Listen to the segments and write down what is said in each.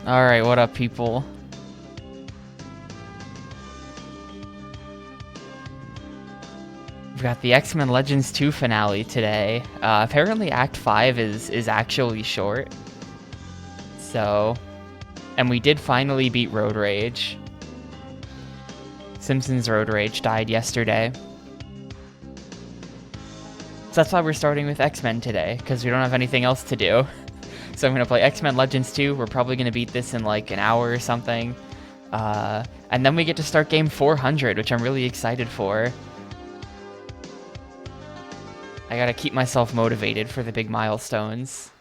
Alright, what up, people? We've got the X-Men Legends 2 finale today. Apparently Act 5 is actually short. So... And we did finally beat Road Rage. Simpsons Road Rage died yesterday. So that's why we're starting with X-Men today, because we don't have anything else to do. So I'm going to play X-Men Legends 2. We're probably going to beat this in like an hour or something. And then we get to start game 400, which I'm really excited for. I gotta keep myself motivated for the big milestones.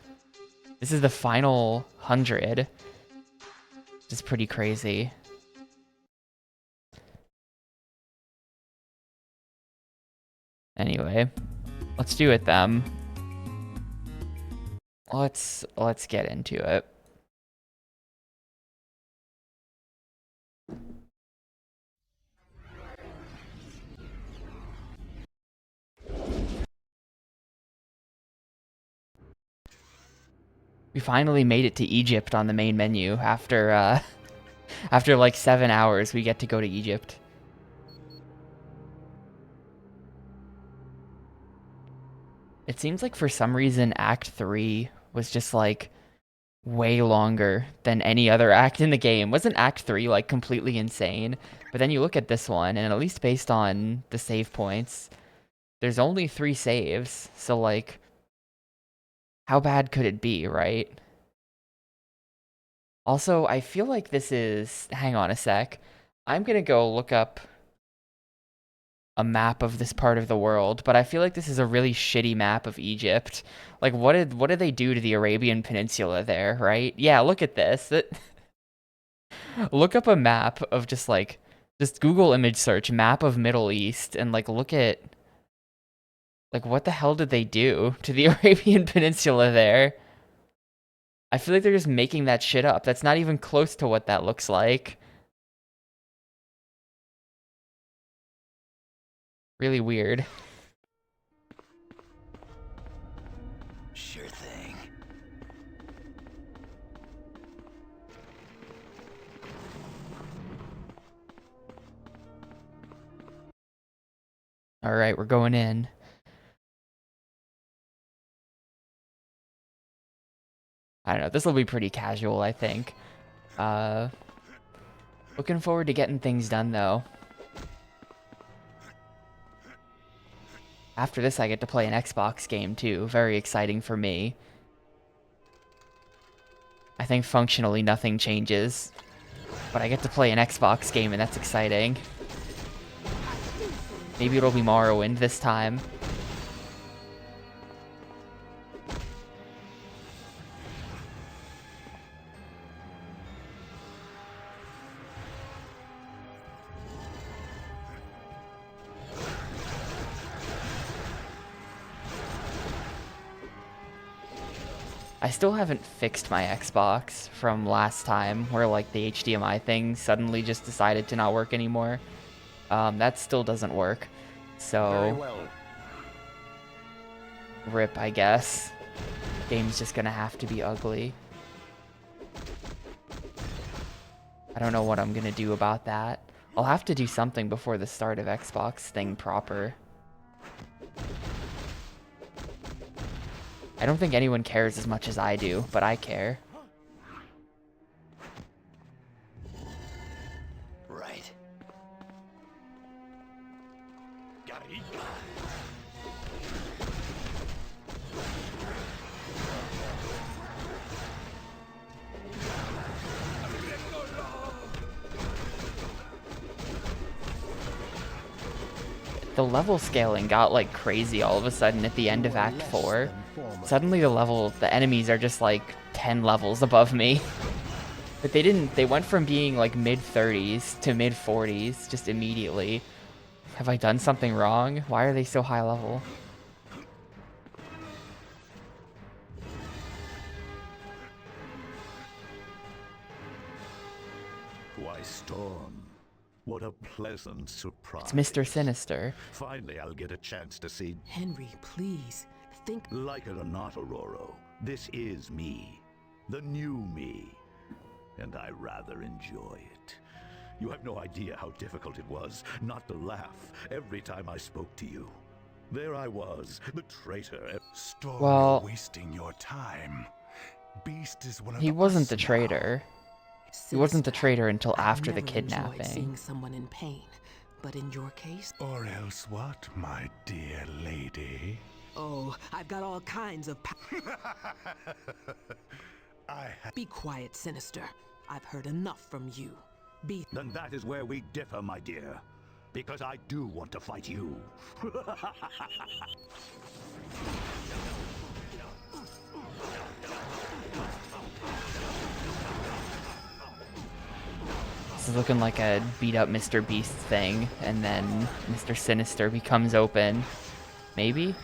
This is the final 100. Which is pretty crazy. Anyway, let's do it then. Let's get into it. We finally made it to Egypt on the main menu after after like 7 hours. We get to go to Egypt. It seems like for some reason Act 3 was just like way longer than any other act in the game. Wasn't Act 3 like completely insane? But then you look at this one, and at least based on the save points, there's only 3 saves. So like, how bad could it be, right? Also, I feel like this is... Hang on a sec. I'm gonna go look up a map of this part of the world, but I feel like this is a really shitty map of Egypt. Like, what did they do to the Arabian Peninsula there, right? Yeah, look at this. Look up a map of just Google image search map of Middle East and like look at like what the hell did they do to the Arabian Peninsula there? I feel like they're just making that shit up. That's not even close to what that looks like. Really weird. Sure thing. All right, we're going in. I don't know. This will be pretty casual, I think. Looking forward to getting things done, though. After this, I get to play an Xbox game, too. Very exciting for me. I think functionally nothing changes. But I get to play an Xbox game, and that's exciting. Maybe it'll be Morrowind this time. I still haven't fixed my Xbox from last time, where like the HDMI thing suddenly just decided to not work anymore. That still doesn't work. So, rip, I guess. Game's just gonna have to be ugly. I don't know what I'm gonna do about that. I'll have to do something before the start of Xbox thing proper. I don't think anyone cares as much as I do, but I care. Right. The level scaling got like crazy all of a sudden at the end of Act 4. Suddenly the enemies are just like 10 levels above me. But they went from being like mid-30s to mid-40s just immediately. Have I done something wrong? Why are they so high level? Why, Storm? What a pleasant surprise. It's Mr. Sinister. Finally, I'll get a chance to see... Henry, please. Think... Like it or not, Aurora, this is me. The new me. and I rather enjoy it. You have no idea how difficult it was not to laugh every time I spoke to you. There I was, the traitor. Storm, Well, you're wasting your time. Beast is one of he us wasn't the now. traitor. He wasn't the Sinister. traitor until I've after the never enjoyed kidnapping. seeing someone in pain, but in your case, Or else what, my dear lady? oh, I've got all kinds of. Be quiet, Sinister. I've heard enough from you. Be. Then that is where we differ, my dear. Because I do want to fight you. This is looking like a beat up Mr. Beast thing, and then Mr. Sinister becomes open. Maybe?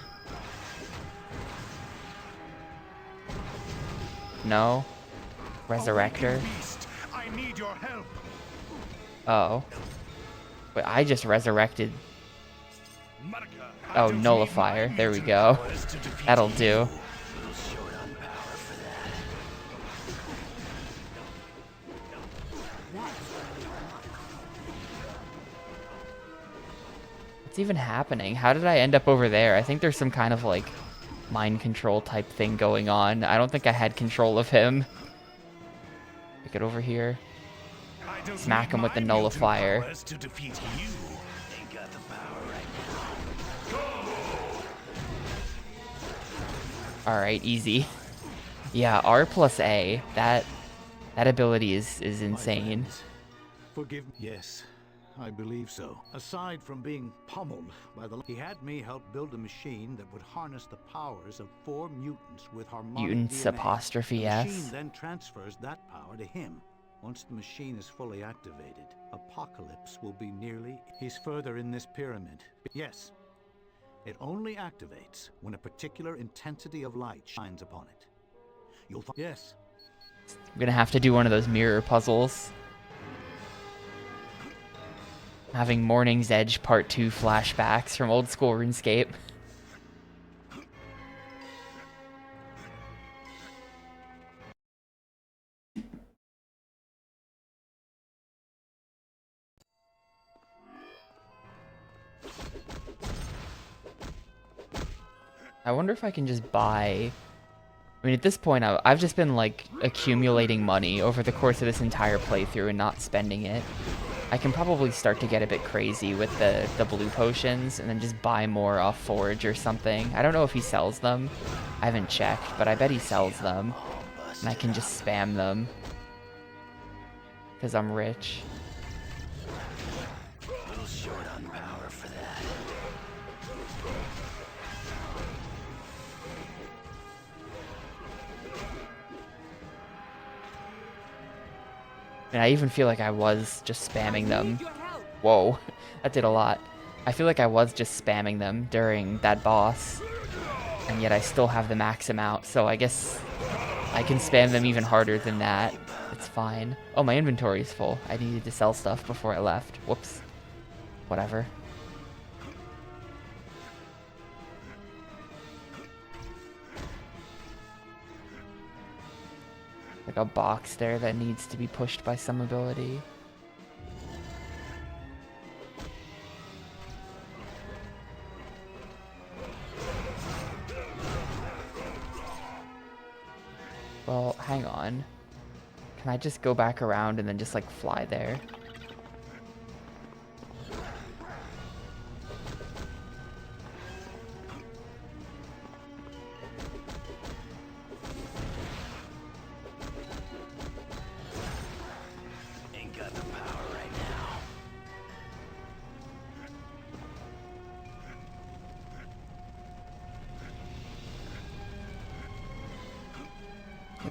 No? Resurrector? Beast, I need your help. Oh. Wait, I just resurrected. Monica, I Oh, don't need nullifier. my There we mutant go. powers to defeat That'll you. do. Short on power for that. What's even happening? How did I end up over there? I think there's some kind of like mind control type thing going on. I don't think I had control of him. Get over here. I don't Smack need him with my the mutant nullifier. powers to defeat you. Ain't got the power right now. Alright, easy. Yeah, R plus A. That ability is insane. Forgive me. Yes, I believe so. Aside from being pummeled by the... He had me help build a machine that would harness the powers of 4 mutants with harmonic Mutants DNA. apostrophe The S. machine then transfers that power to him. Once the machine is fully activated, Apocalypse will be nearly... He's further in this pyramid. Yes. It only activates when a particular intensity of light shines upon it. You'll find... Yes. I'm gonna have to do one of those mirror puzzles. Having Morning's Edge Part 2 flashbacks from old school RuneScape. I wonder if I can just buy... I mean, at this point, I've just been, like, accumulating money over the course of this entire playthrough and not spending it. I can probably start to get a bit crazy with the blue potions and then just buy more off Forge or something. I don't know if he sells them. I haven't checked, but I bet he sells them. And I can just spam them. Because I'm rich. Little short on power for that. And I even feel like I was just spamming them. Whoa, that did a lot. I feel like I was just spamming them during that boss. And yet I still have the max amount, so I guess I can spam them even harder than that. It's fine. Oh, my inventory is full. I needed to sell stuff before I left. Whoops. Whatever. Like a box there that needs to be pushed by some ability. Well, hang on. Can I just go back around and then just like fly there? Ain't got the power right now.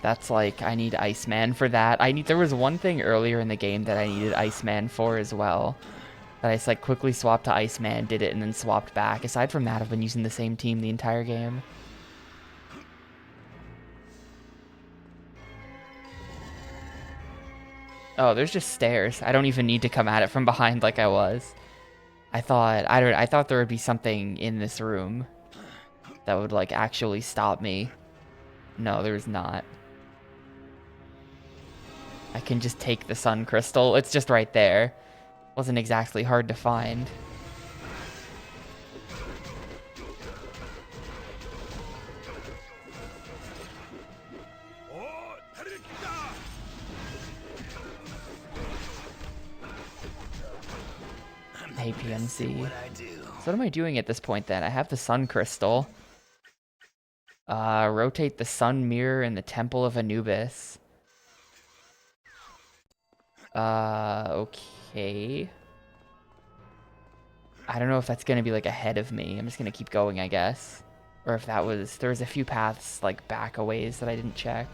That's like, I need Iceman for that. There was one thing earlier in the game that I needed Iceman for as well. That I just like quickly swapped to Iceman, did it, and then swapped back. Aside from that, I've been using the same team the entire game. Oh, there's just stairs. I don't even need to come at it from behind like I was. I thought there would be something in this room that would like actually stop me. No, there's not. I can just take the sun crystal. It's just right there. Wasn't exactly hard to find. Hey, PNC. What I do. So what am I doing at this point then? I have the sun crystal. Rotate the sun mirror in the Temple of Anubis. Okay. I don't know if that's gonna be like ahead of me. I'm just gonna keep going, I guess. Or if that was, there was a few paths like back a ways that I didn't check.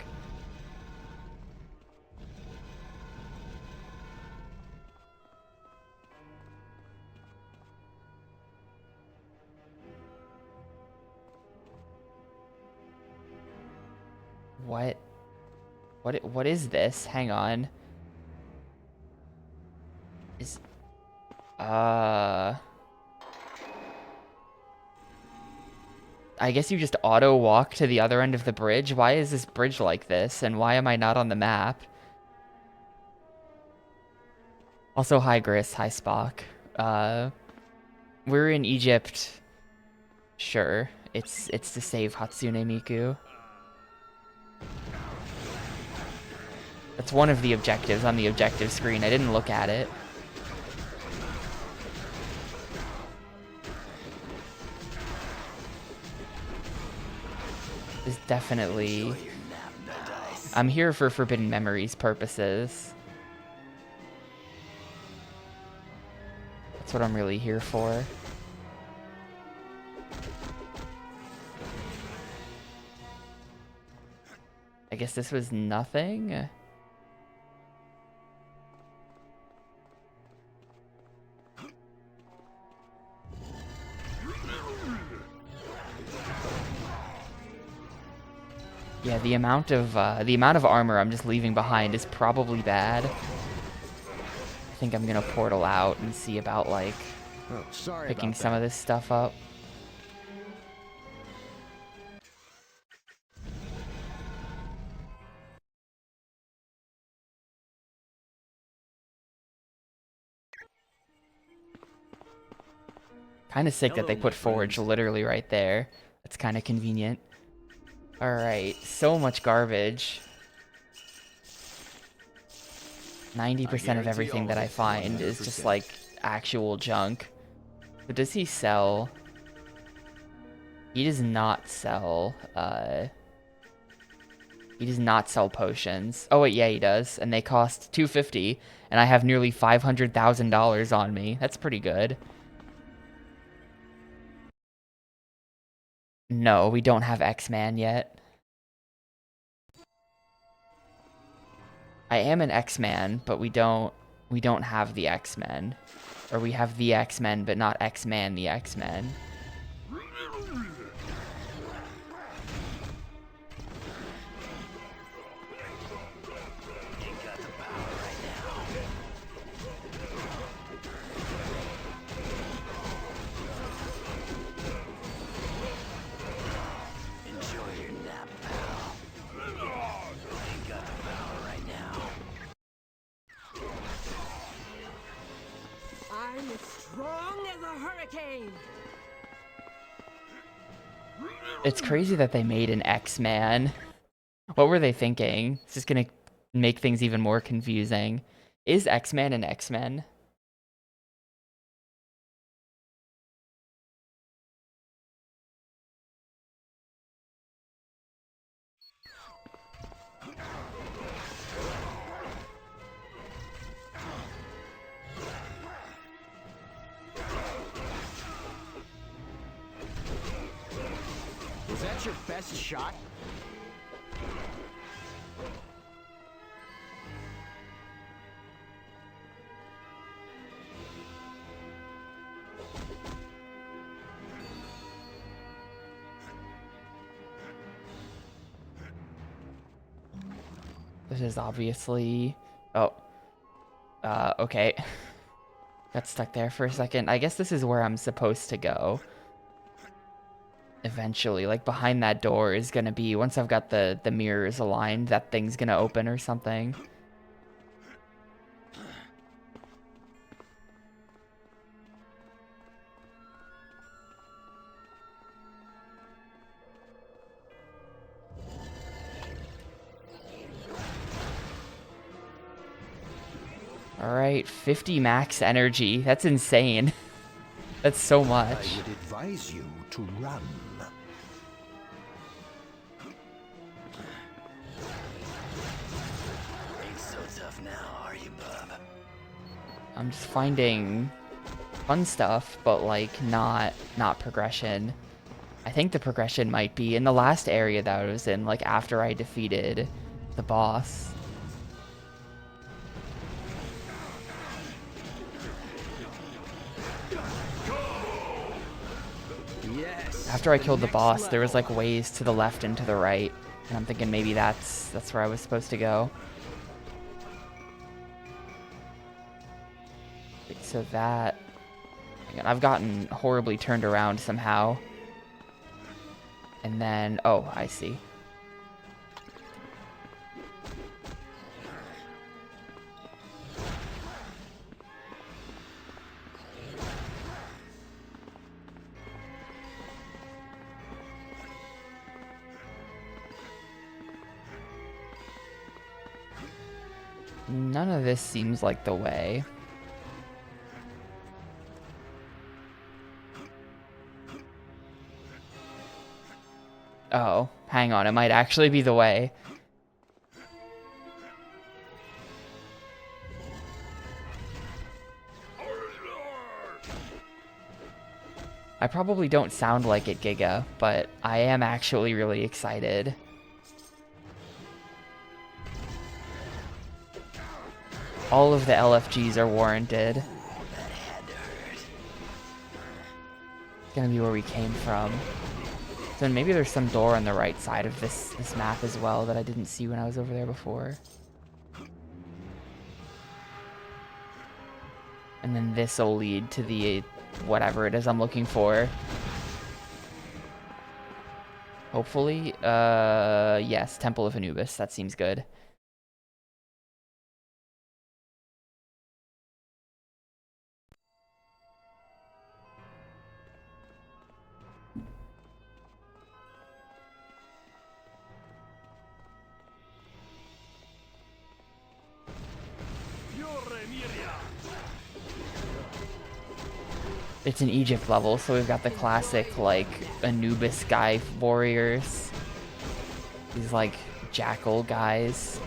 What? What is this? Hang on. Is... I guess you just auto walk to the other end of the bridge? Why is this bridge like this? And why am I not on the map? Also, hi Gris, hi Spock. We're in Egypt. Sure. It's to save Hatsune Miku. That's one of the objectives on the objective screen. I didn't look at it. Is definitely... I'm here for Forbidden Memories purposes. That's what I'm really here for. I guess this was nothing? Yeah, the amount of armor I'm just leaving behind is probably bad. I think I'm gonna portal out and see about like picking some of this stuff up. Kind of sick that they put Forge literally right there. That's kind of convenient. Alright, so much garbage. 90% of everything that I find is just like actual junk. But does he sell? He does not sell, he does not sell potions. Oh wait, yeah he does. And they cost $250, and I have nearly $500,000 on me. That's pretty good. No, we don't have X-Man yet. I am an X-Man, but we don't have the X-Men. Or we have the X-Men, but not X-Man the X-Men. I'm as strong as a hurricane. It's crazy that they made an X-Man. What were they thinking? It's just gonna make things even more confusing. Is X-Man an X-Men? Is that your best shot? This is obviously... Oh. Okay. Got stuck there for a second. I guess this is where I'm supposed to go. Eventually, like behind that door is gonna be, once I've got the mirrors aligned, that thing's gonna open or something. Alright, 50 max energy. That's insane. That's so I much. would advise you to run. Ain't so tough now, are you, bub? I'm just finding fun stuff, but like not progression. I think the progression might be in the last area that I was in, like after I defeated the boss. Yes. After I killed the next boss, there was level. like ways to the left and to the right, and I'm thinking maybe that's where I was supposed to go. Wait, so that, again, I've gotten horribly turned around somehow. And then, oh, I see. None of this seems like the way. Oh, hang on, it might actually be the way. I probably don't sound like it, Giga, but I am actually really excited. All of the LFGs are warranted. That had to hurt. It's gonna be where we came from. So then maybe there's some door on the right side of this map as well that I didn't see when I was over there before. And then this will lead to the whatever it is I'm looking for. Hopefully. Yes, Temple of Anubis. That seems good. It's an Egypt level, so we've got the classic, like, Anubis guy warriors. These, like, jackal guys.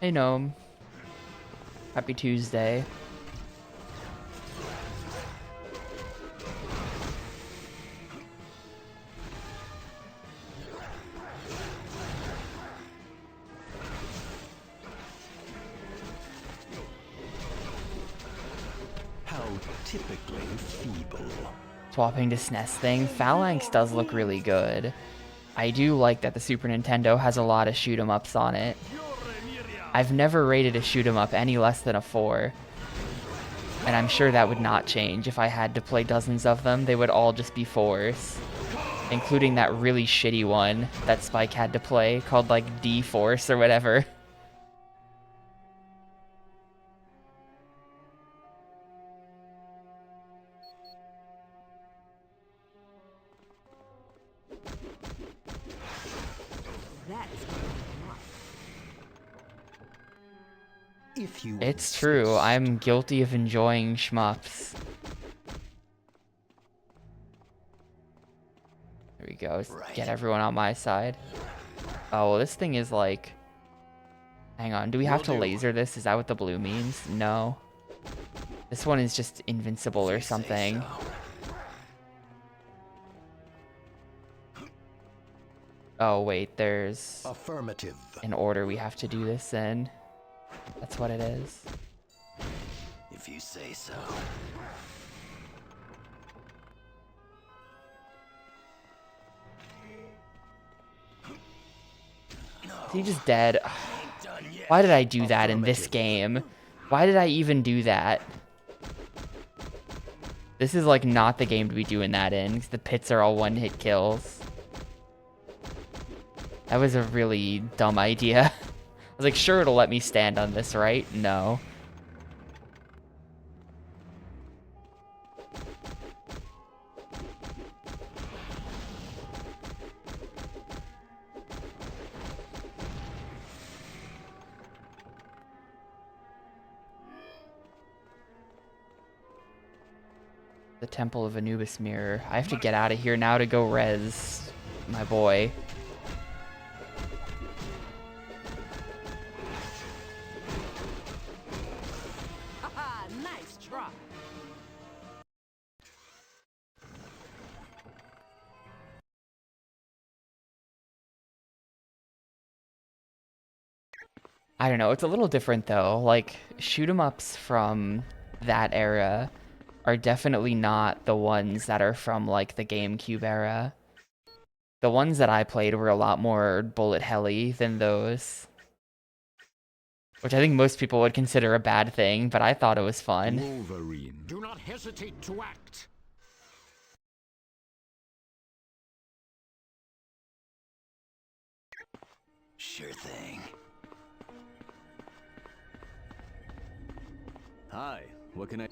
Hey, Gnome. Happy Tuesday. How typically feeble. Swapping to SNES thing. Phalanx does look really good. I do like that the Super Nintendo has a lot of shoot 'em ups on it. I've never rated a shoot 'em up any less than a 4. And I'm sure that would not change if I had to play dozens of them. They would all just be 4s. Including that really shitty one that Spike had to play called like D-Force or whatever. If you It's true, insist. I'm guilty of enjoying shmups. There we go, Right. get everyone on my side. Oh, well, this thing is like... Hang on, do we have to laser this? Is that what the blue means? No. This one is just invincible or Say something. so. Oh, wait, there's Affirmative. an order we have to do this in. That's what it is. If you say so. Is he just dead? Why did I do that in this game? Why did I even do that? This is like not the game to be doing that in, 'cause the pits are all one-hit kills. That was a really dumb idea. I was like, sure, it'll let me stand on this, right? No. The Temple of Anubis Mirror. I have to get out of here now to go res my boy. Haha, nice try. I don't know, it's a little different though. Like, shoot 'em ups from that era are definitely not the ones that are from like the GameCube era. The ones that I played were a lot more bullet helly than those. Which I think most people would consider a bad thing, but I thought it was fun. Wolverine, do not hesitate to act. Sure thing. Hi, what can I...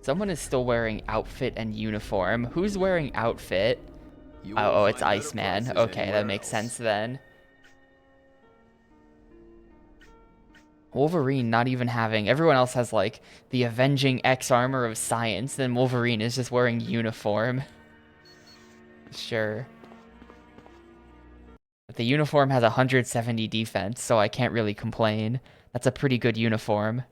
Someone is still wearing outfit and uniform. Who's wearing outfit? Oh, it's Iceman. Okay, that makes sense then. Wolverine not even having... Everyone else has, like, the Avenging X armor of science, then Wolverine is just wearing uniform. Sure. But the uniform has 170 defense, so I can't really complain. That's a pretty good uniform.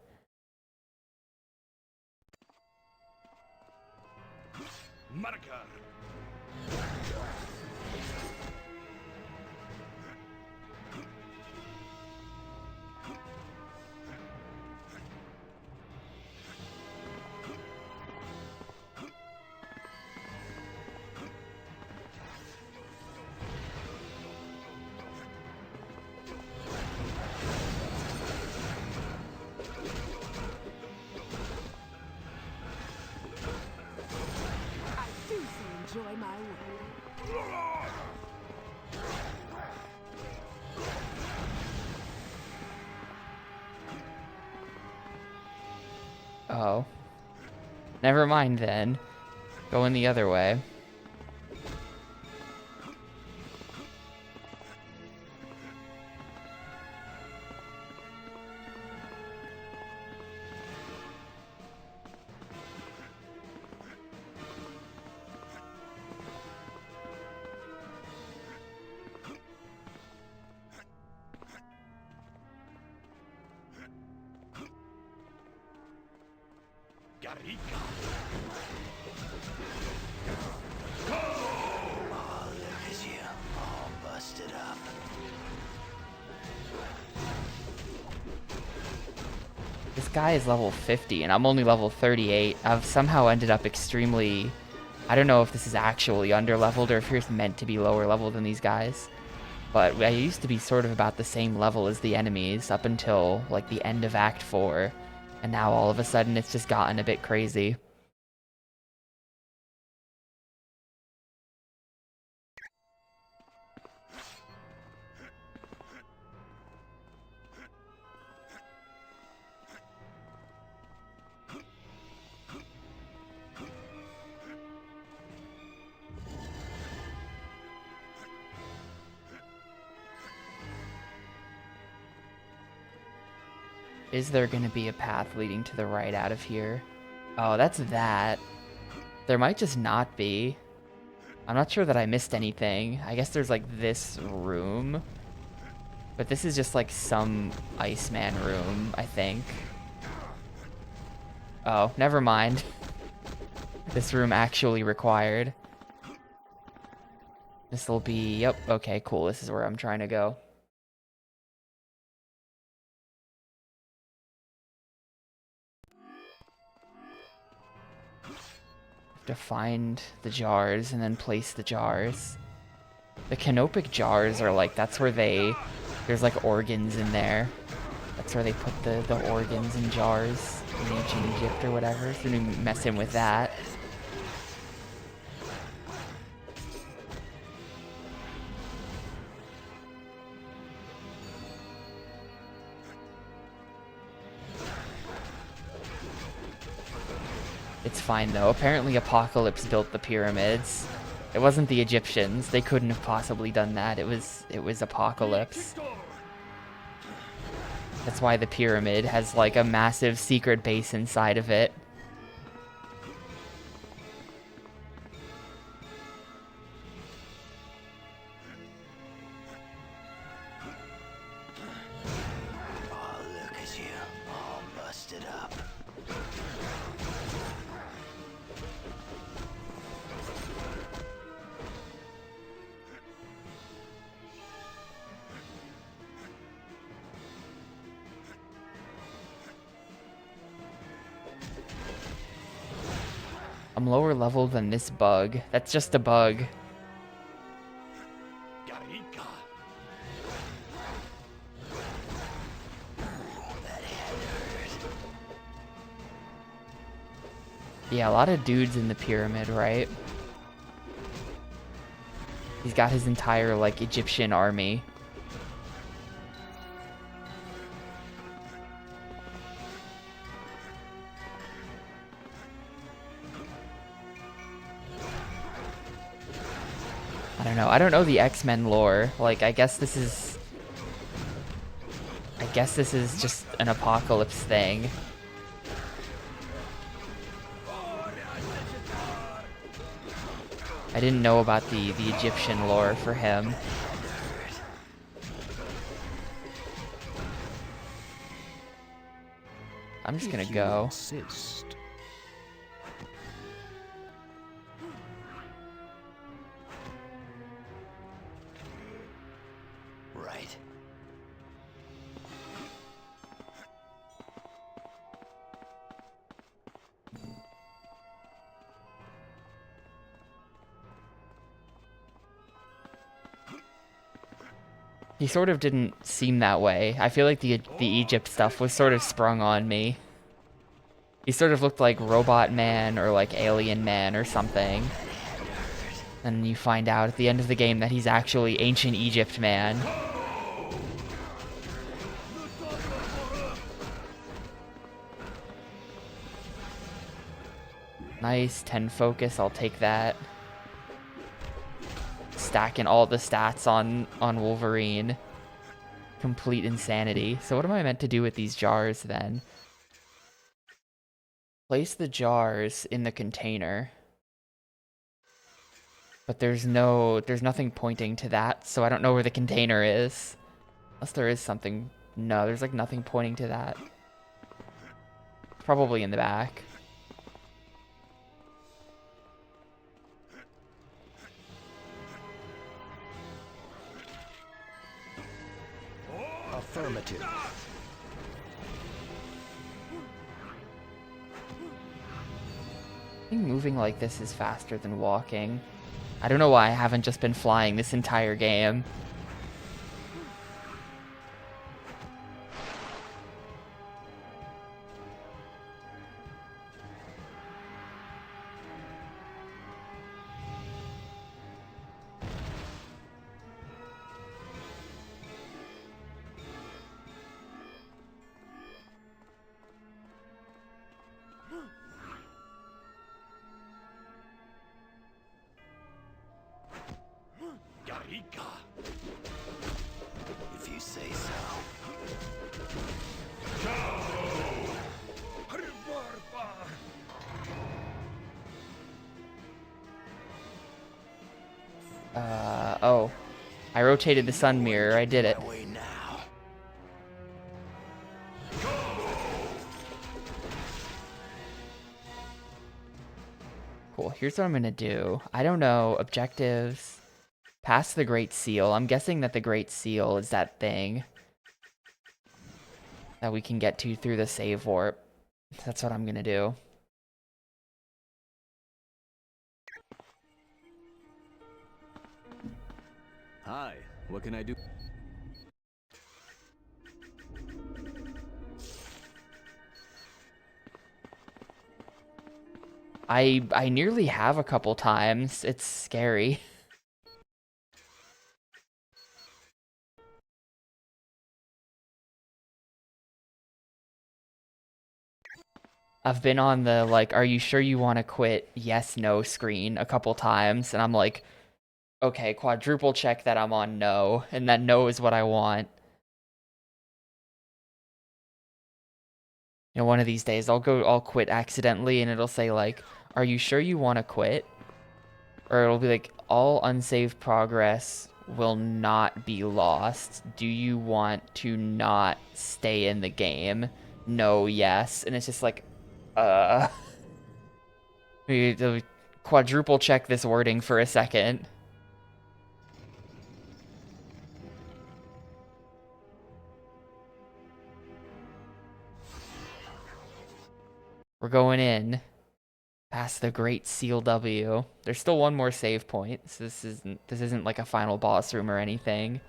I do so enjoy my work. Oh. Never mind then. Going the other way. Oh, look at you, all busted up. This guy is level 50 and I'm only level 38. I've somehow ended up extremely... I don't know if this is actually underleveled or if you're meant to be lower level than these guys. But I used to be sort of about the same level as the enemies up until like the end of Act 4. And now all of a sudden it's just gotten a bit crazy. Is there going to be a path leading to the right out of here? Oh, that's that. There might just not be. I'm not sure that I missed anything. I guess there's like this room. But this is just like some Iceman room, I think. Oh, never mind. This room actually required. This'll be... Yep, okay, cool. This is where I'm trying to go. To find the jars and then place the jars. The canopic jars are like, that's where there's like organs in there. That's where they put the organs in jars in ancient Egypt or whatever. So we messing with that. It's fine though. Apparently Apocalypse built the pyramids. It wasn't the Egyptians. They couldn't have possibly done that. It was Apocalypse. That's why the pyramid has like a massive secret base inside of it. Oh, look at you, all busted up. I'm lower level than this bug. That's just a bug. Eureka! Yeah, a lot of dudes in the pyramid, right? He's got his entire, like, Egyptian army. I don't know. I don't know the X-Men lore. Like, I guess this is just an apocalypse thing. I didn't know about the Egyptian lore for him. I'm just gonna go. Insist. Right. He sort of didn't seem that way. I feel like the Egypt stuff was sort of sprung on me. He sort of looked like Robot Man or like Alien Man or something. And you find out at the end of the game that he's actually Ancient Egypt Man. Nice, 10 focus, I'll take that. Stacking all the stats on Wolverine. Complete insanity. So what am I meant to do with these jars then? Place the jars in the container. But there's nothing pointing to that, so I don't know where the container is. Unless there is something. No, there's like nothing pointing to that. Probably in the back. Affirmative. I think moving like this is faster than walking. I don't know why I haven't just been flying this entire game. Eureka! If you say so. Oh. I rotated the sun mirror, I did it. My way now. Cool, here's what I'm gonna do. I don't know, objectives. Pass the Great Seal. I'm guessing that the Great Seal is that thing that we can get to through the save warp. That's what I'm gonna do. Hi, what can I do? I nearly have a couple times. It's scary. I've been on the, like, are you sure you want to quit? Yes, no screen a couple times, and I'm like, okay, quadruple check that I'm on no, and that no is what I want. You know, one of these days I'll quit accidentally, and it'll say, like, are you sure you want to quit? Or it'll be like, all unsaved progress will not be lost. Do you want to not stay in the game? No, yes. And it's just like, uh... we need to quadruple check this wording for a second. We're going in past the Great Seal W. There's still one more save point, so this isn't like a final boss room or anything.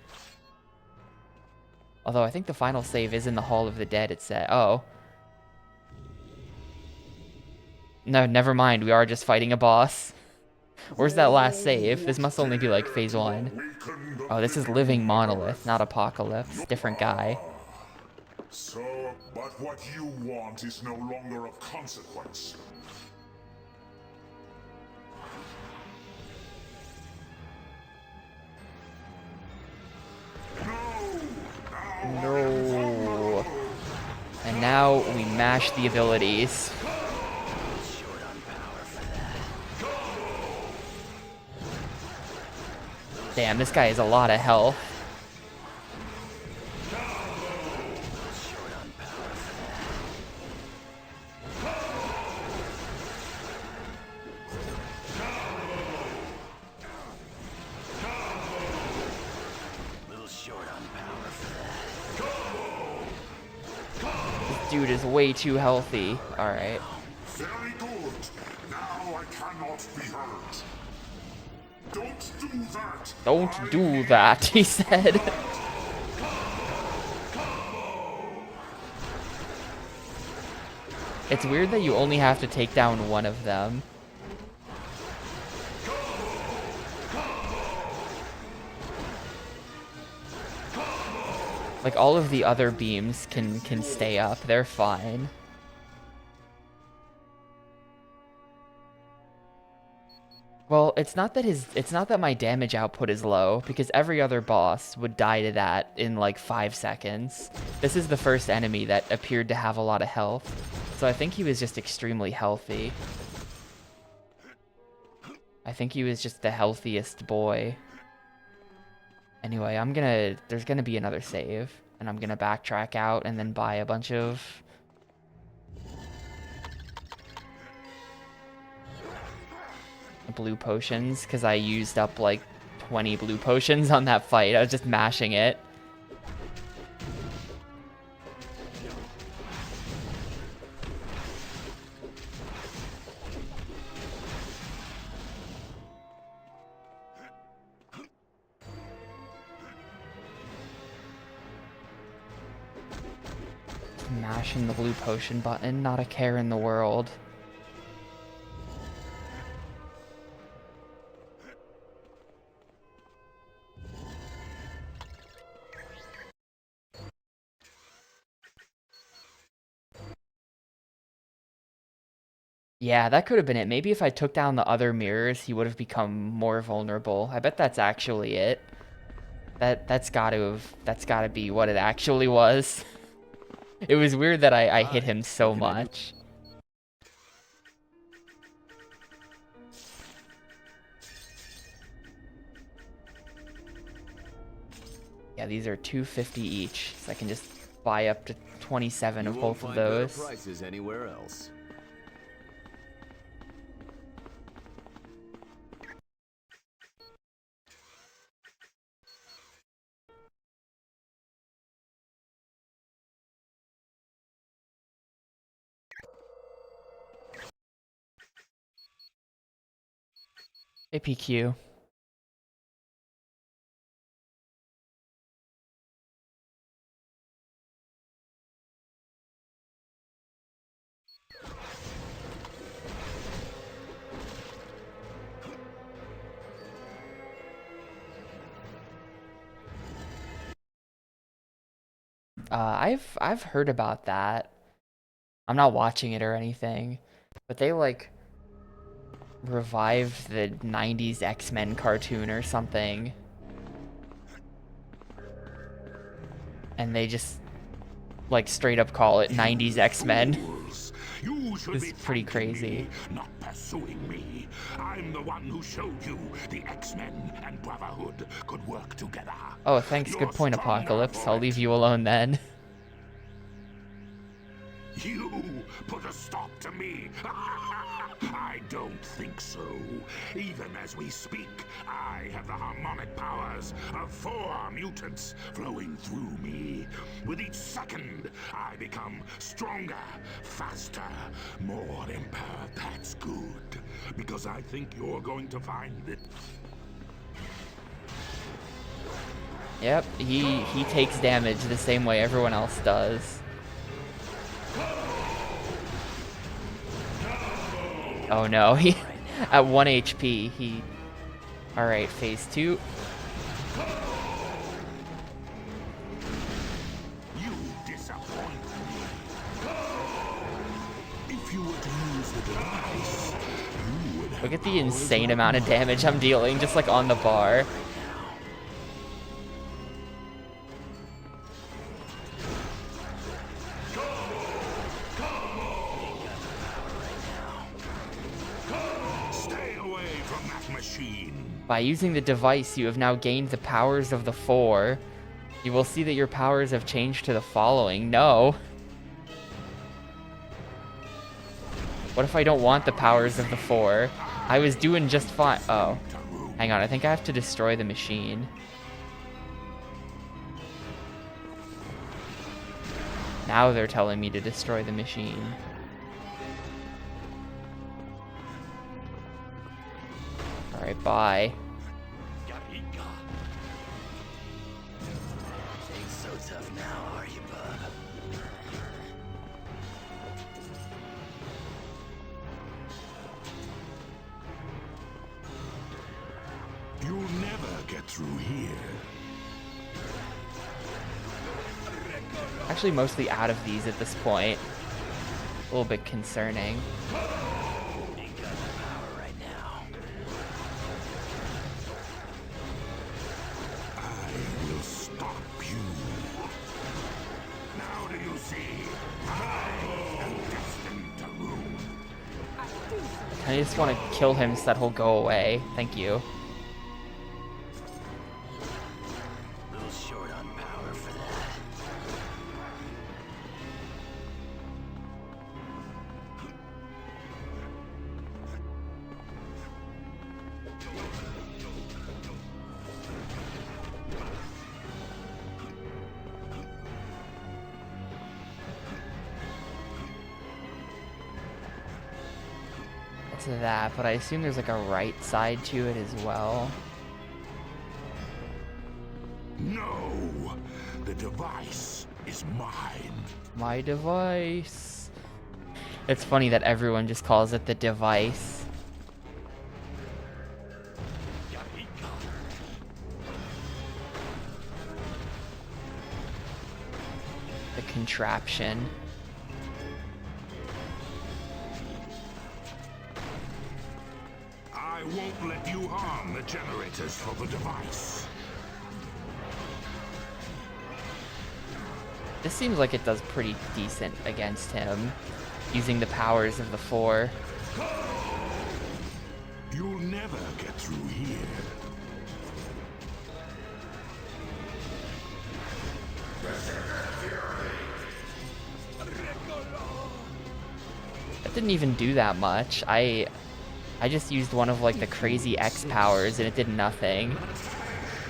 Although I think the final save is in the Hall of the Dead, it said. Oh. No, never mind. We are just fighting a boss. Where's that last save? This must only be like phase 1. Oh, this is Living Monolith, not Apocalypse. Different guy. So, but what you want is no longer of consequence. No. And now we mash the abilities. Damn, this guy has a lot of health. This dude is way too healthy. Alright. Very good. Now I cannot be hurt. Don't do that. Don't do that, he said. It's weird that you only have to take down one of them. Like, all of the other beams can stay up. They're fine. Well, it's not that my damage output is low, because every other boss would die to that in like 5 seconds. This is the first enemy that appeared to have a lot of health. So I think he was just extremely healthy. I think he was just the healthiest boy. Anyway, there's gonna be another save, and I'm gonna backtrack out and then buy a bunch of blue potions, because I used up like 20 blue potions on that fight. I was just mashing it. Mashing the blue potion button, not a care in the world. Yeah, that could have been it. Maybe if I took down the other mirrors, he would have become more vulnerable. I bet that's actually it. That's gotta be what it actually was. It was weird that I hit him so much. Yeah, these are 250 each, so I can just buy up to 27 of both of those. Prices anywhere else. APQ. I've heard about that. I'm not watching it or anything, but they like revived the 90s X-Men cartoon or something. And they just like straight up call it 90s X-Men. Fools. You should It's be pretty thanking crazy. me, not pursuing me. I'm the one who showed you the X-Men and Brotherhood could work together. Oh, thanks. You're Good point, stronger Apocalypse. for I'll it. leave you alone then. You put a stop to me. I don't think so. Even as we speak, I have the harmonic powers of 4 mutants flowing through me. With each second, I become stronger, faster, more empowered. That's good, because I think you're going to find it. Yep, he takes damage the same way everyone else does. Oh no, he at 1 HP, he... Alright, phase 2. You disappoint me. If you were to use the device, you would have Look at the powers insane like amount of damage I'm dealing, just like on the bar. Stay away from that machine. By using the device, you have now gained the powers of the 4. You will see that your powers have changed to the following. No. What if I don't want the powers of the 4? I was doing just fine. Oh. Hang on, I think I have to destroy the machine. Now they're telling me to destroy the machine. Alright, bye. Ain't so tough now, are you, bub? You'll never get through here. Actually, mostly out of these at this point. A little bit concerning. Ain't got the power right now. I will stop you. Now do you see? I am destined to rule. I just want to kill him so that he'll go away. Thank you. Little short on power for that. That's that, but I assume there's like a right side to it as well. No, the device is mine. My device. It's funny that everyone just calls it the device. The contraption. I won't let you harm the generators for the device. This seems like it does pretty decent against him, using the powers of the 4. You'll never get through here. That didn't even do that much. I just used one of like the crazy X powers and it did nothing.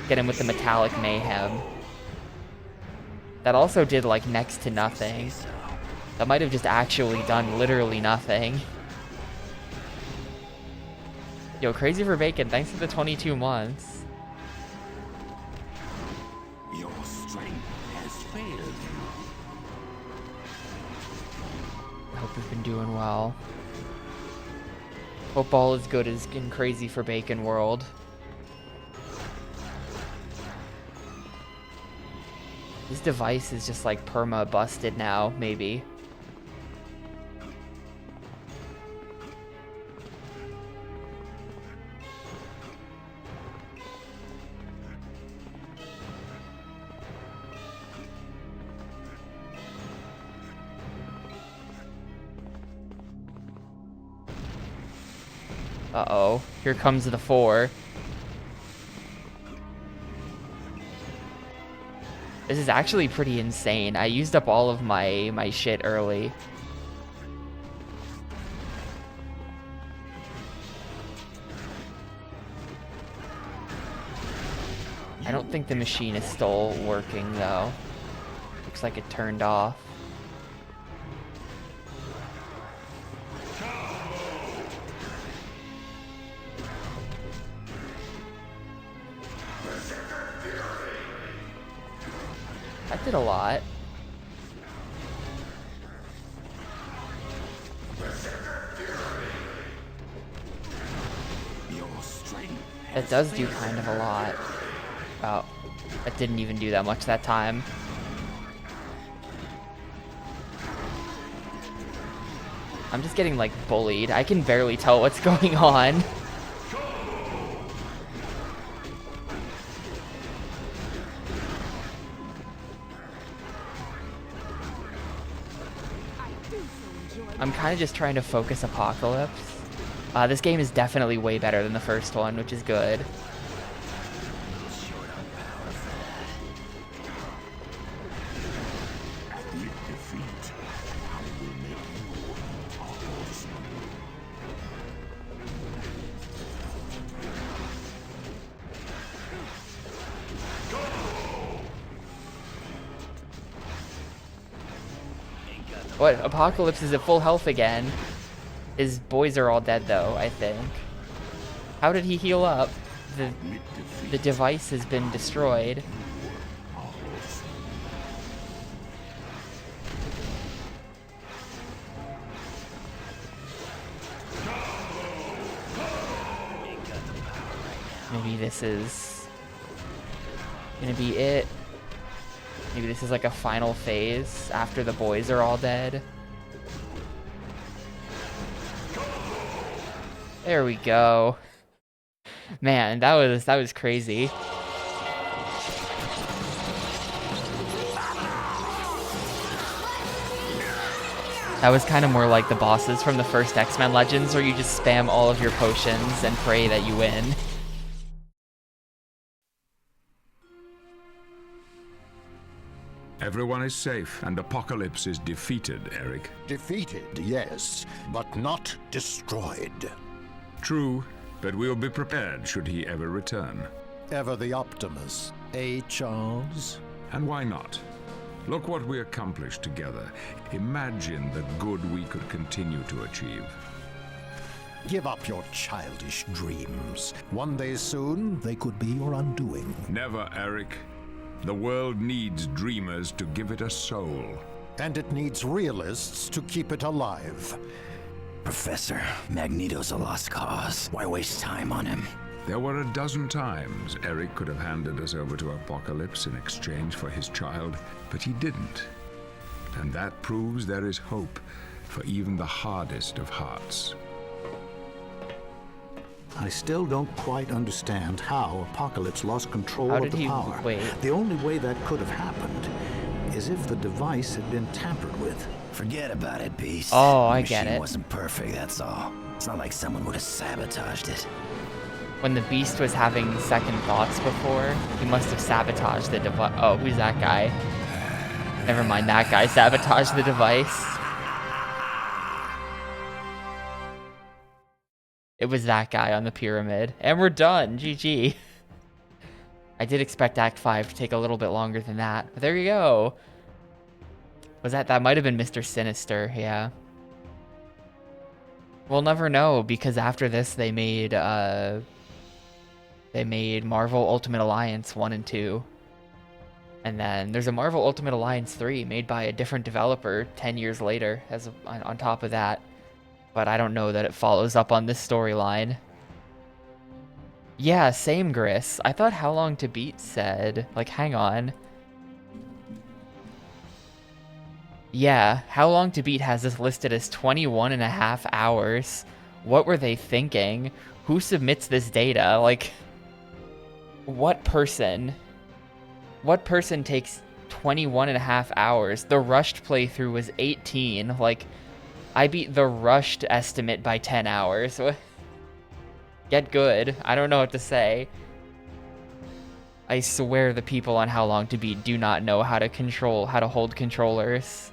Get him with the metallic mayhem. That also did like next to nothing. That might have just actually done literally nothing. Yo, Crazy for Bacon, thanks for the 22 months. Your strength has failed you. I hope you've been doing well. Hope all is good as in Crazy for Bacon world. This device is just like perma busted now, maybe. Uh-oh, here comes the 4. This is actually pretty insane. I used up all of my shit early. I don't think the machine is still working though. Looks like it turned off. That did a lot. That does do kind of a lot. Oh, that didn't even do that much that time. I'm just getting like bullied. I can barely tell what's going on. I'm kind of just trying to focus Apocalypse. This game is definitely way better than the first one, which is good. What? Apocalypse is at full health again. His boys are all dead though, I think. How did he heal up? The device has been destroyed. Maybe this is gonna be it. Maybe this is like a final phase after the boys are all dead. There we go. Man, that was crazy. That was kind of more like the bosses from the first X-Men Legends, where you just spam all of your potions and pray that you win. Everyone is safe, and Apocalypse is defeated, Eric. Defeated, yes, but not destroyed. True, but we'll be prepared should he ever return. Ever the Optimus, eh, Charles? And why not? Look what we accomplished together. Imagine the good we could continue to achieve. Give up your childish dreams. One day soon, they could be your undoing. Never, Eric. The world needs dreamers to give it a soul. And it needs realists to keep it alive. Professor, Magneto's a lost cause. Why waste time on him? There were a dozen times Eric could have handed us over to Apocalypse in exchange for his child, but he didn't. And that proves there is hope for even the hardest of hearts. I still don't quite understand how Apocalypse lost control How of did the he power. wait? The only way that could have happened is if the device had been tampered with. Forget about it, Beast. Oh, The I get machine it. wasn't perfect, that's all. It's not like someone would have sabotaged it. When the Beast was having second thoughts before, he must have sabotaged the device. Oh, who's that guy? Never mind, that guy sabotaged the device. It was that guy on the pyramid. And we're done. GG. I did expect Act 5 to take a little bit longer than that. But there you go. Was that might have been Mr. Sinister, yeah. We'll never know, because after this they made Marvel Ultimate Alliance 1 and 2. And then there's a Marvel Ultimate Alliance 3 made by a different developer 10 years later on top of that. But I don't know that it follows up on this storyline. Yeah, same Gris. I thought How Long to Beat said, like, hang on. Yeah, How Long to Beat has this listed as 21 and a half hours. What were they thinking? Who submits this data? Like, what person takes 21 and a half hours? The rushed playthrough was 18. Like, I beat the rushed estimate by 10 hours. Get good. I don't know what to say. I swear the people on How Long to Beat do not know how to hold controllers.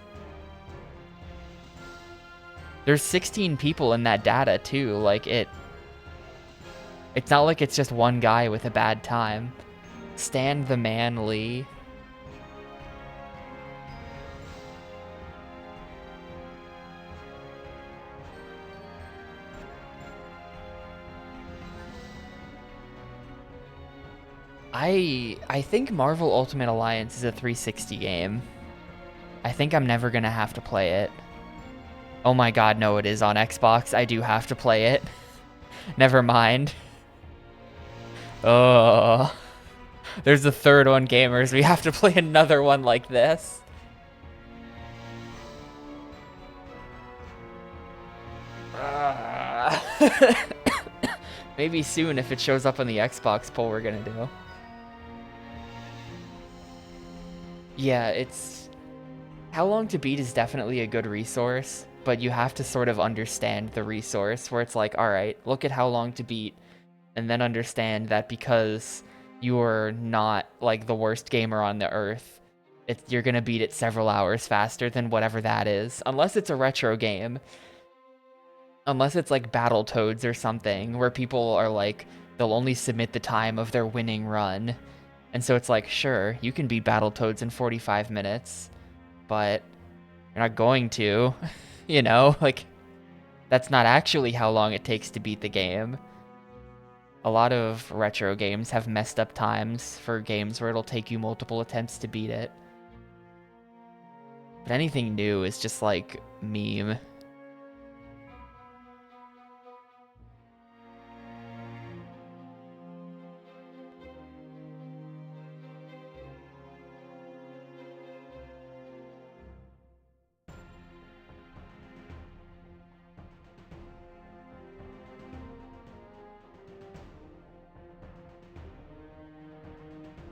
There's 16 people in that data too. Like, it's not like it's just one guy with a bad time. Stan the Man Lee. I think Marvel Ultimate Alliance is a 360 game. I think I'm never gonna have to play it. Oh my god, no, it is on Xbox. I do have to play it. Never mind. Oh. There's a third one, gamers. We have to play another one like this. Maybe soon if it shows up on the Xbox poll we're gonna do. Yeah, How Long to Beat is definitely a good resource, but you have to sort of understand the resource where it's like, all right, look at How Long to Beat, and then understand that because you're not like the worst gamer on the earth, you're gonna beat it several hours faster than whatever that is, unless it's a retro game. Unless it's like Battletoads or something, where people are like, they'll only submit the time of their winning run. And so it's like, sure, you can beat Battletoads in 45 minutes, but you're not going to, you know? Like, that's not actually how long it takes to beat the game. A lot of retro games have messed up times for games where it'll take you multiple attempts to beat it. But anything new is just like meme.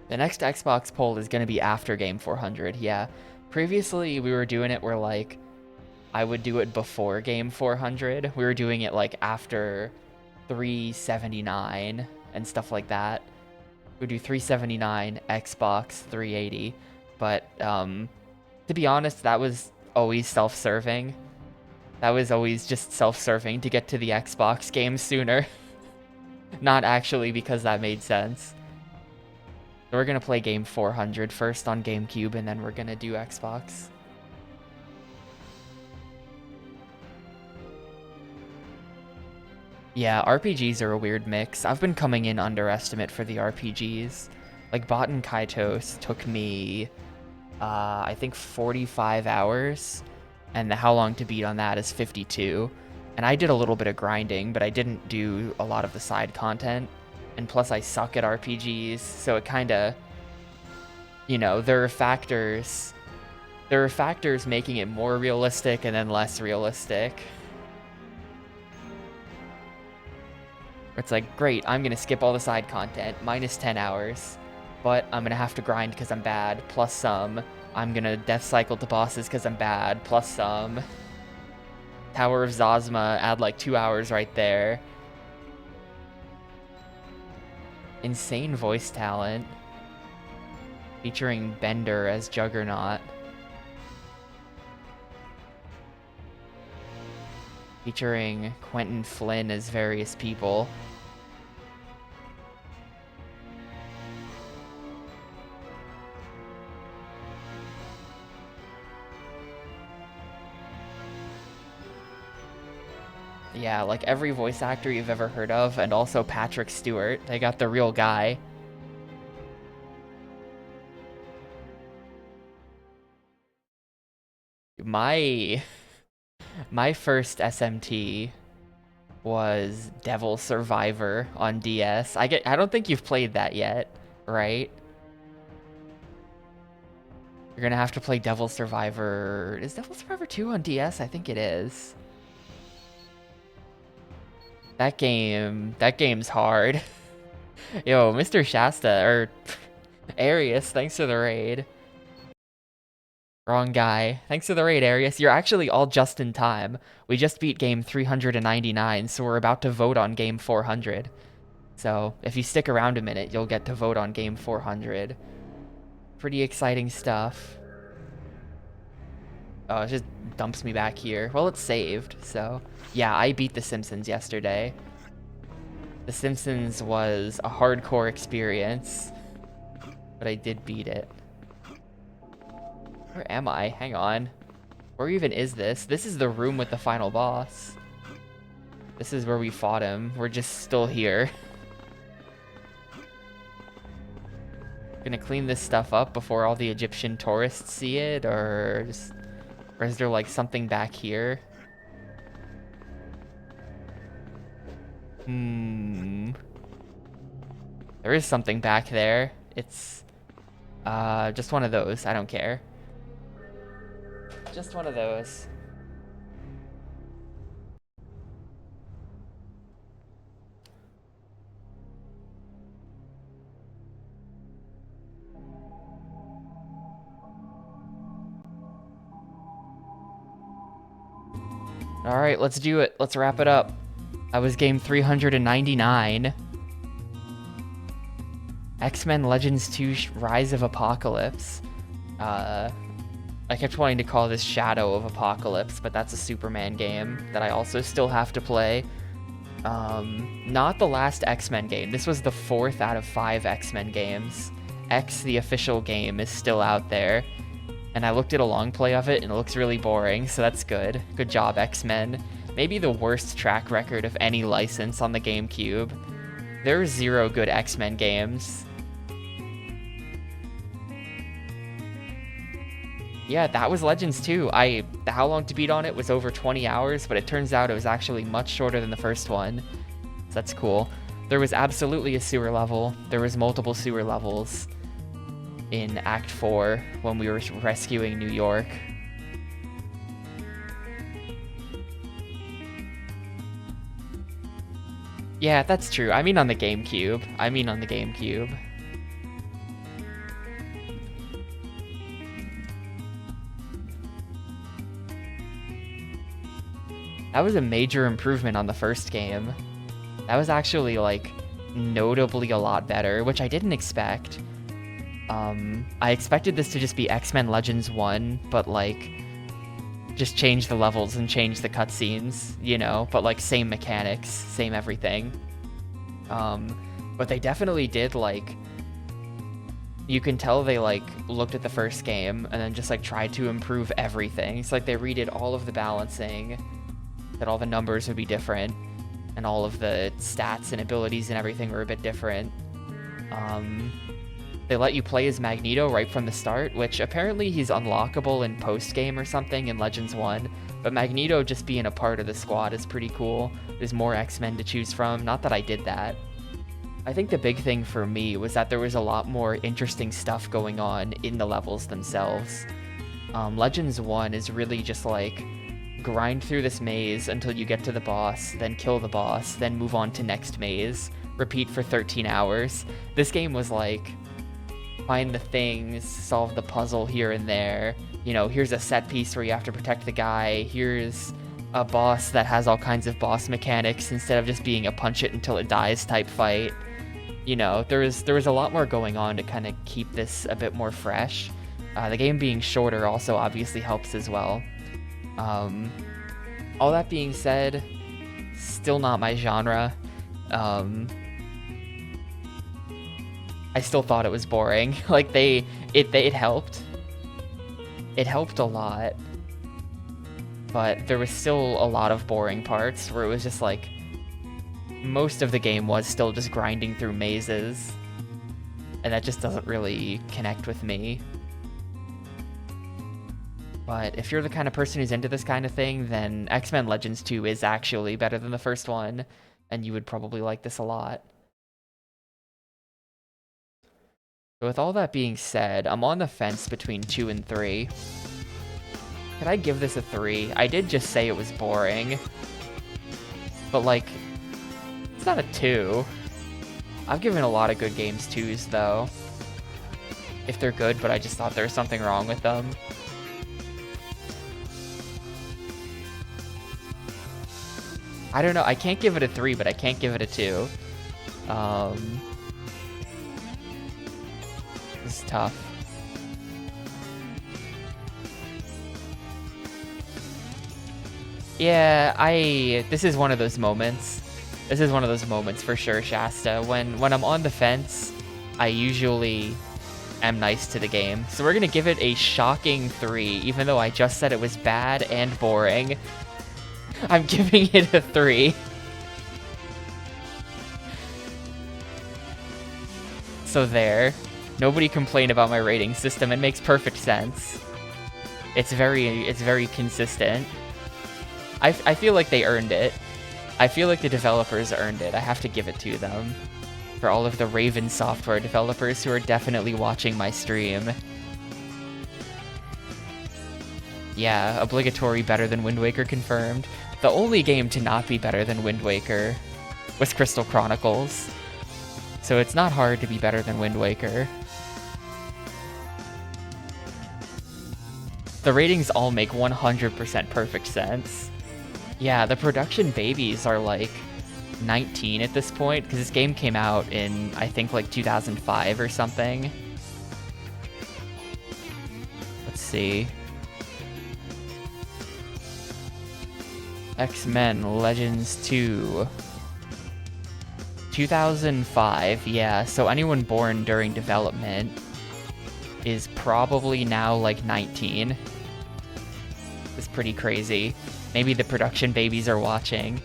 The next Xbox poll is going to be after Game 400, yeah. Previously, we were doing it where, like, I would do it before Game 400. We were doing it, like, after 379 and stuff like that. We would do 379, Xbox 380. But, to be honest, that was always self-serving. That was always just self-serving to get to the Xbox game sooner. Not actually because that made sense. So we're going to play game 400 first on Gamecube, and then we're going to do Xbox. Yeah, RPGs are a weird mix. I've been coming in underestimate for the RPGs. Like, Baten Kaitos took me, I think 45 hours, and the How Long to Beat on that is 52. And I did a little bit of grinding, but I didn't do a lot of the side content. And plus I suck at RPGs, so it kind of, you know, there are factors making it more realistic and then less realistic. It's like, great, I'm going to skip all the side content, minus 10 hours, but I'm going to have to grind because I'm bad, plus some. I'm going to death cycle to bosses because I'm bad, plus some. Tower of Zosma, add like 2 hours right there. Insane voice talent. Featuring Bender as Juggernaut. Featuring Quentin Flynn as various people. Yeah, like every voice actor you've ever heard of, and also Patrick Stewart. They got the real guy. My first SMT was Devil Survivor on DS. I don't think you've played that yet, right? You're gonna have to play Devil Survivor. Is Devil Survivor 2 on DS? I think it is. That game's hard. Yo, Mr. Shasta, or Arius, thanks for the raid. Wrong guy. Thanks for the raid, Arius. You're actually all just in time. We just beat game 399, so we're about to vote on game 400. So, if you stick around a minute, you'll get to vote on game 400. Pretty exciting stuff. Oh, it just dumps me back here. Well, it's saved, so... Yeah, I beat The Simpsons yesterday. The Simpsons was a hardcore experience, but I did beat it. Where am I? Hang on. Where even is this? This is the room with the final boss. This is where we fought him. We're just still here. Gonna clean this stuff up before all the Egyptian tourists see it, or just... Or is there like something back here? There is something back there. It's just one of those. I don't care. Just one of those. All right, let's do it. Let's wrap it up. That was game 399. X-Men Legends 2 Rise of Apocalypse. I kept wanting to call this Shadow of Apocalypse, but that's a Superman game that I also still have to play. Not the last X-Men game. This was the 4th out of 5 X-Men games. X, the official game, is still out there. And I looked at a long play of it, and it looks really boring, so that's good. Good job, X-Men. Maybe the worst track record of any license on the Gamecube. There are 0 good X-Men games. Yeah, that was Legends 2. How long to beat on it was over 20 hours, but it turns out it was actually much shorter than the first one. So that's cool. There was absolutely a sewer level. There was multiple sewer levels in Act 4 when we were rescuing New York. Yeah, that's true. I mean on the GameCube. That was a major improvement on the first game. That was actually, like, notably a lot better, which I didn't expect. I expected this to just be X-Men Legends 1, but, like, just change the levels and change the cutscenes, you know? But, like, same mechanics, same everything. But they definitely did, like... You can tell they, like, looked at the first game and then just, like, tried to improve everything. It's like they redid all of the balancing, that all the numbers would be different, and all of the stats and abilities and everything were a bit different. They let you play as Magneto right from the start, which apparently he's unlockable in post-game or something in Legends 1, but Magneto just being a part of the squad is pretty cool. There's more X-Men to choose from, not that I did that. I think the big thing for me was that there was a lot more interesting stuff going on in the levels themselves. Legends 1 is really just like, grind through this maze until you get to the boss, then kill the boss, then move on to next maze, repeat for 13 hours. This game was like, find the things, solve the puzzle here and there. You know, here's a set piece where you have to protect the guy. Here's a boss that has all kinds of boss mechanics instead of just being a punch it until it dies type fight. You know, there was a lot more going on to kind of keep this a bit more fresh. The game being shorter also obviously helps as well. All that being said, still not my genre. I still thought it was boring. Like, it helped. It helped a lot. But there was still a lot of boring parts where it was just like, most of the game was still just grinding through mazes. And that just doesn't really connect with me. But if you're the kind of person who's into this kind of thing, then X-Men Legends 2 is actually better than the first one, and you would probably like this a lot. With all that being said, I'm on the fence between 2 and 3. Could I give this a 3? I did just say it was boring. But, like, it's not a 2. I've given a lot of good games 2s, though. If they're good, but I just thought there was something wrong with them. I don't know. I can't give it a 3, but I can't give it a 2. This is tough. Yeah, this is one of those moments. This is one of those moments for sure, Shasta. When I'm on the fence, I usually am nice to the game. So we're gonna give it a shocking 3, even though I just said it was bad and boring. I'm giving it a 3. So there. Nobody complained about my rating system. It makes perfect sense. It's very consistent. I feel like they earned it. I feel like the developers earned it. I have to give it to them. For all of the Raven Software developers who are definitely watching my stream. Yeah, obligatory better than Wind Waker confirmed. The only game to not be better than Wind Waker was Crystal Chronicles. So it's not hard to be better than Wind Waker. The ratings all make 100% perfect sense. Yeah, the production babies are like 19 at this point, because this game came out in, I think, like 2005 or something. Let's see. X-Men Legends 2. 2005, yeah, so anyone born during development is probably now like 19. It's pretty crazy. Maybe the production babies are watching.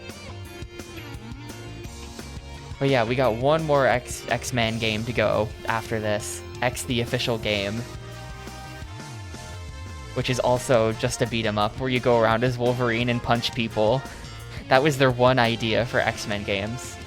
But yeah, we got one more X-Men game to go after this. X the official game. Which is also just a beat 'em up where you go around as Wolverine and punch people. That was their one idea for X-Men games.